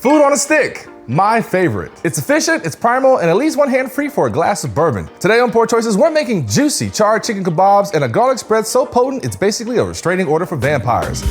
Food on a stick. My favorite. It's efficient, it's primal, and at least one hand free for a glass of bourbon. Today on Poor Choices, we're making juicy charred chicken kebabs and a garlic spread so potent it's basically a restraining order for vampires.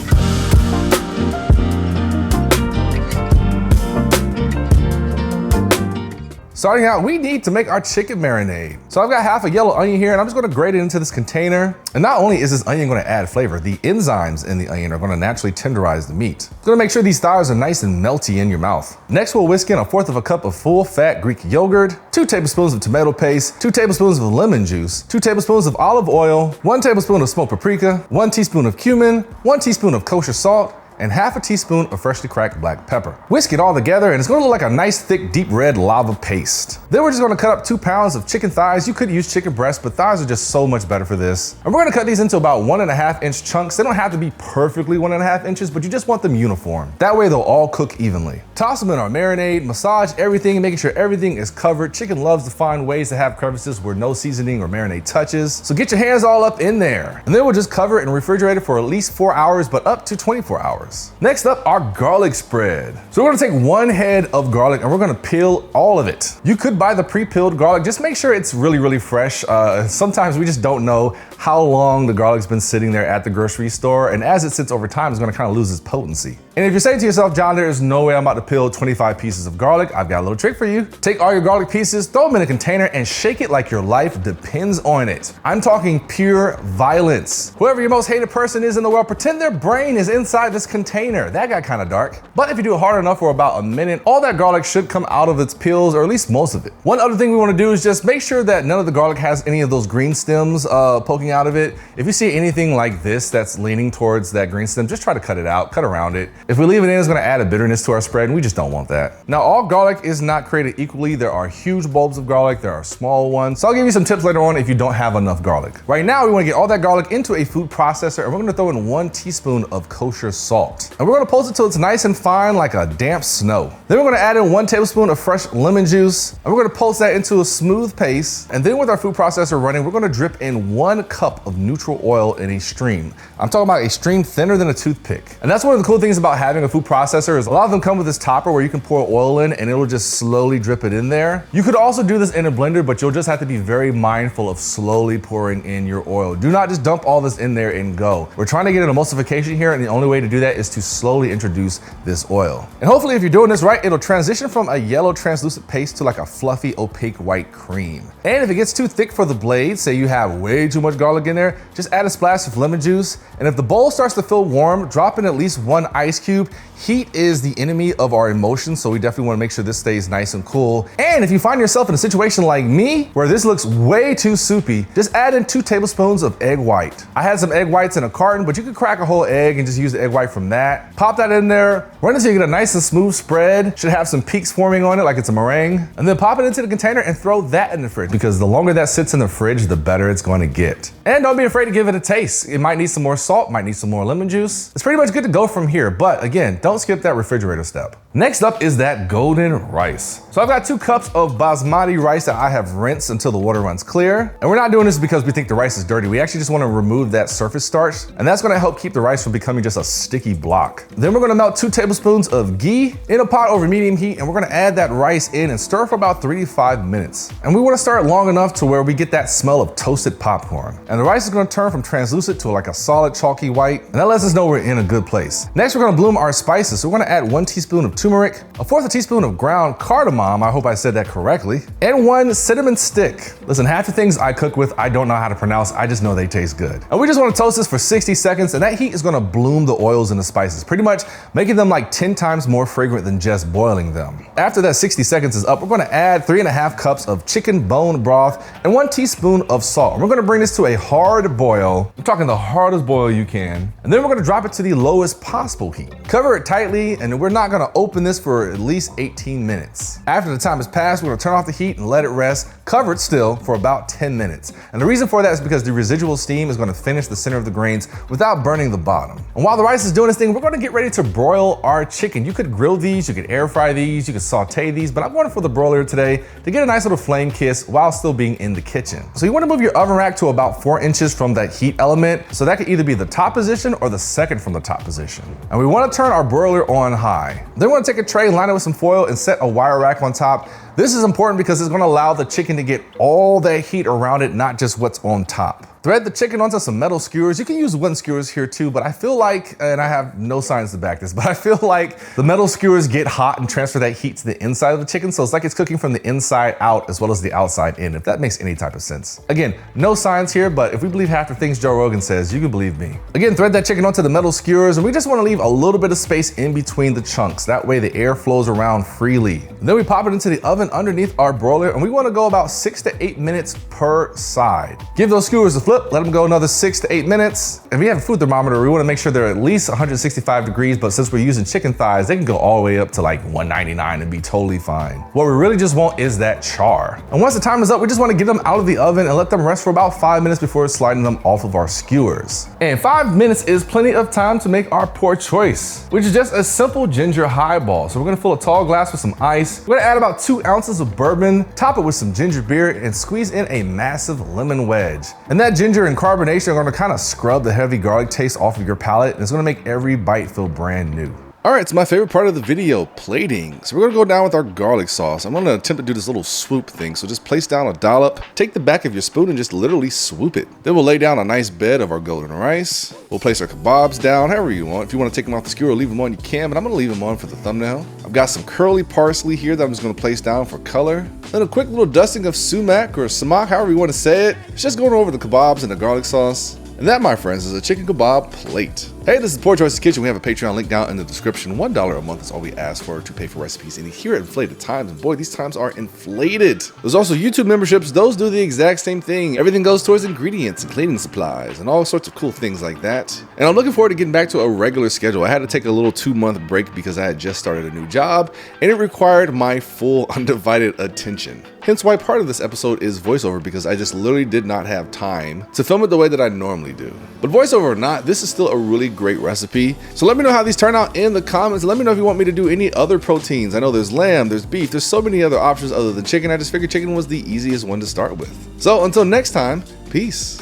Starting out, we need to make our chicken marinade. So I've got half a yellow onion here and I'm just gonna grate it into this container. And not only is this onion gonna add flavor, the enzymes in the onion are gonna naturally tenderize the meat. It's gonna make sure these thighs are nice and melty in your mouth. Next, we'll whisk in 1/4 cup of full fat Greek yogurt, 2 tablespoons of tomato paste, 2 tablespoons of lemon juice, 2 tablespoons of olive oil, 1 tablespoon of smoked paprika, 1 teaspoon of cumin, 1 teaspoon of kosher salt, and half a teaspoon of freshly cracked black pepper. Whisk it all together and it's gonna look like a nice thick deep red lava paste. Then we're just gonna cut up 2 pounds of chicken thighs. You could use chicken breast, but thighs are just so much better for this. And we're gonna cut these into about 1.5 inch chunks. They don't have to be perfectly 1.5 inches, but you just want them uniform. That way they'll all cook evenly. Toss them in our marinade, massage everything, making sure everything is covered. Chicken loves to find ways to have crevices where no seasoning or marinade touches. So get your hands all up in there. And then we'll just cover it and refrigerate it for at least 4 hours, but up to 24 hours. Next up, our garlic spread. So we're gonna take 1 head of garlic and we're gonna peel all of it. You could buy the pre-peeled garlic, just make sure it's really fresh. Sometimes we just don't know how long the garlic's been sitting there at the grocery store, and as it sits over time, it's gonna kind of lose its potency. And if you're saying to yourself, John, there is no way I'm about to peel 25 pieces of garlic, I've got a little trick for you. Take all your garlic pieces, throw them in a container, and shake it like your life depends on it. I'm talking pure violence. Whoever your most hated person is in the world, pretend their brain is inside this container. That got kind of dark. But if you do it hard enough for about a minute, all that garlic should come out of its peels, or at least most of it. One other thing we want to do is just make sure that none of the garlic has any of those green stems poking out of it. If you see anything like this that's leaning towards that green stem, just try to cut it out, cut around it. If we leave it in, it's gonna add a bitterness to our spread, and we just don't want that. Now, all garlic is not created equally. There are huge bulbs of garlic, there are small ones. So I'll give you some tips later on if you don't have enough garlic. Right now, we wanna get all that garlic into a food processor, and we're gonna throw in 1 teaspoon of kosher salt. And we're gonna pulse it till it's nice and fine like a damp snow. Then we're gonna add in 1 tablespoon of fresh lemon juice, and we're gonna pulse that into a smooth paste. And then with our food processor running, we're gonna drip in 1 cup of neutral oil in a stream. I'm talking about a stream thinner than a toothpick. And that's one of the cool things about having a food processor is a lot of them come with this topper where you can pour oil in and it'll just slowly drip it in there. You could also do this in a blender, but you'll just have to be very mindful of slowly pouring in your oil. Do not just dump all this in there and go. We're trying to get an emulsification here, and the only way to do that is to slowly introduce this oil. And hopefully if you're doing this right, it'll transition from a yellow translucent paste to like a fluffy opaque white cream. And if it gets too thick for the blade, say you have way too much garlic in there, just add a splash of lemon juice. And if the bowl starts to feel warm, drop in at least 1 ice cube. Heat is the enemy of our emotions, so we definitely want to make sure this stays nice and cool. And if you find yourself in a situation like me, where this looks way too soupy, just add in 2 tablespoons of egg white. I had some egg whites in a carton, but you could crack a whole egg and just use the egg white from that. Pop that in there, run until you get a nice and smooth spread. Should have some peaks forming on it like it's a meringue. And then pop it into the container and throw that in the fridge, because the longer that sits in the fridge, the better it's going to get. And don't be afraid to give it a taste. It might need some more salt, might need some more lemon juice. It's pretty much good to go from here, but again, don't skip that refrigerator step. Next up is that golden rice. So I've got 2 cups of Basmati rice that I have rinsed until the water runs clear. And we're not doing this because we think the rice is dirty. We actually just want to remove that surface starch, and that's going to help keep the rice from becoming just a sticky block. Then we're going to melt 2 tablespoons of ghee in a pot over medium heat, and we're going to add that rice in and stir for about 3 to 5 minutes. And we want to stir it long enough to where we get that smell of toasted popcorn. And the rice is going to turn from translucent to like a solid chalky white, and that lets us know we're in a good place. Next, we're going to bloom our spices. So we're going to add 1 teaspoon of turmeric, 1/4 teaspoon of ground cardamom, I hope I said that correctly, and 1 cinnamon stick. Listen, half the things I cook with, I don't know how to pronounce, I just know they taste good. And we just want to toast this for 60 seconds, and that heat is going to bloom the oils and the spices, pretty much making them like 10 times more fragrant than just boiling them. After that 60 seconds is up, we're going to add 3.5 cups of chicken bone broth and 1 teaspoon of salt. And we're going to bring this to a hard boil. I'm talking the hardest boil you can. And then we're going to drop it to the lowest possible heat. Cover it tightly, and we're not going to open this for at least 18 minutes. After the time has passed, we're going to turn off the heat and let it rest, cover it still for about 10 minutes. And the reason for that is because the residual steam is going to finish the center of the grains without burning the bottom. And while the rice is doing this thing, we're going to get ready to broil our chicken. You could grill these, you could air fry these, you could saute these, but I'm going for the broiler today to get a nice little flame kiss while still being in the kitchen. So you want to move your oven rack to about 4 inches from that heat element. So that could either be the top position or the second from the top position. And we want want to turn our broiler on high. Then we're going to take a tray, line it with some foil, and set a wire rack on top. This is important because it's going to allow the chicken to get all that heat around it, not just what's on top. Thread the chicken onto some metal skewers. You can use wooden skewers here too, but I feel like, and I have no science to back this, but I feel like the metal skewers get hot and transfer that heat to the inside of the chicken. So it's like it's cooking from the inside out as well as the outside in, if that makes any type of sense. Again, no science here, but if we believe half the things Joe Rogan says, you can believe me. Again, thread that chicken onto the metal skewers, and we just want to leave a little bit of space in between the chunks. That way the air flows around freely. And then we pop it into the oven underneath our broiler, and we want to go about 6 to 8 minutes per side. Give those skewers a flip, let them go another 6 to 8 minutes. If we have a food thermometer, we want to make sure they're at least 165 degrees, but since we're using chicken thighs, they can go all the way up to like 199 and be totally fine. What we really just want is that char. And once the time is up, we just want to get them out of the oven and let them rest for about 5 minutes before sliding them off of our skewers. And 5 minutes is plenty of time to make our poor choice, which is just a simple ginger highball. So we're gonna fill a tall glass with some ice. We're gonna add about 2 ounces of bourbon, top it with some ginger beer, and squeeze in a massive lemon wedge. And that ginger and carbonation are gonna kind of scrub the heavy garlic taste off of your palate, and it's gonna make every bite feel brand new. All right, so my favorite part of the video, plating. So we're gonna go down with our garlic sauce. I'm gonna attempt to do this little swoop thing. So just place down a dollop, take the back of your spoon and just literally swoop it. Then we'll lay down a nice bed of our golden rice. We'll place our kebabs down however you want. If you wanna take them off the skewer or leave them on, you can, but I'm gonna leave them on for the thumbnail. I've got some curly parsley here that I'm just gonna place down for color. Then a quick little dusting of sumac or samak, however you wanna say it. It's just going over the kebabs and the garlic sauce. And that, my friends, is a chicken kebab plate. Hey, this is Poor Choices Kitchen. We have a Patreon link down in the description. $1 a month is all we ask for to pay for recipes. And here at Inflated Times, and boy, these times are inflated. There's also YouTube memberships. Those do the exact same thing. Everything goes towards ingredients and cleaning supplies and all sorts of cool things like that. And I'm looking forward to getting back to a regular schedule. I had to take a little 2-month break because I had just started a new job and it required my full undivided attention. Hence why part of this episode is voiceover, because I just literally did not have time to film it the way that I normally do. But voiceover or not, this is still a really great recipe. So let me know how these turn out in the comments. Let me know if you want me to do any other proteins. I know there's lamb, there's beef, there's so many other options other than chicken. I just figured chicken was the easiest one to start with. So until next time, peace.